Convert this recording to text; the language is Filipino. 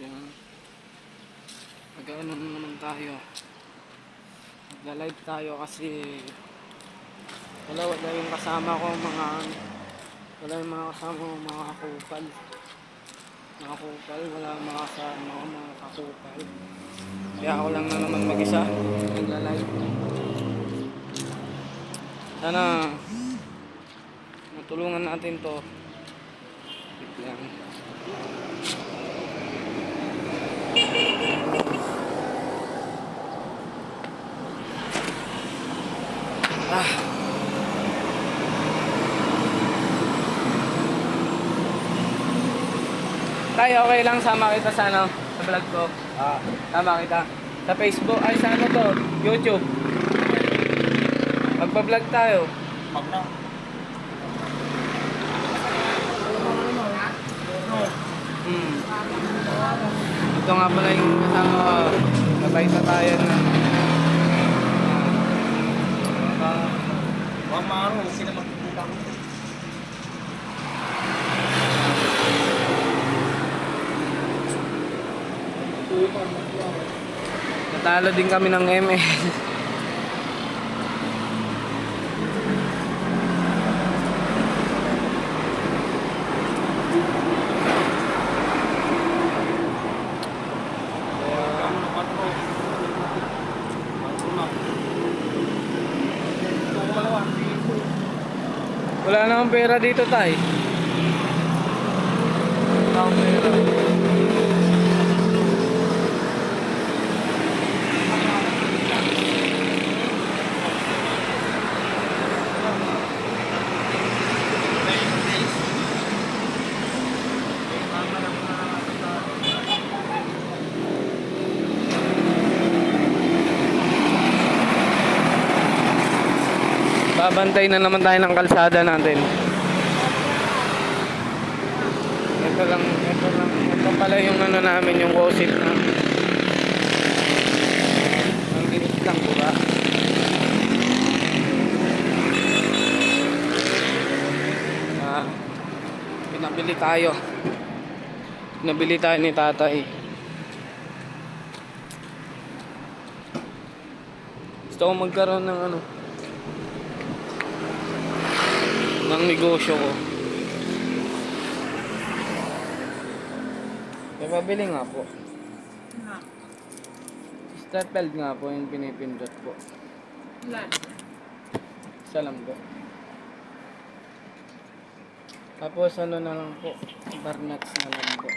Yan. Mag-ano naman tayo. Magla-live tayo kasi wala yung kasama ko wala yung mga kasama ko mga kakupal. Wala yung mga kasama ko mga kakupal. Kaya ako lang na naman mag-isa. Magla-live. Sana matulungan natin to. Wait lang. Tayo, okay lang sama kita sa ano, sa vlog ko. Sama kita. Sa Facebook, ay sa ano to, YouTube. Magpa-vlog tayo. Pag na. Ito nga pala yung kasama ko. Sabay na tayo na. Huwag maaro, sila magkikita ko. Natalo din kami ng ML. Wala namang pera dito, tay. Wala namang pera. Babantay na naman tayo ng kalsada natin. Ito pala yung ano namin, yung kosit na. Ang ginit lang, diba? Pinabili tayo ni tatay. Gusto ko magkaroon ng ano, ng negosyo ko. Kaya pabili nga po. Startled nga po yung pinipindot po. Ilan? Isa lang po. Tapos ano na lang po, bar nuts na lang po.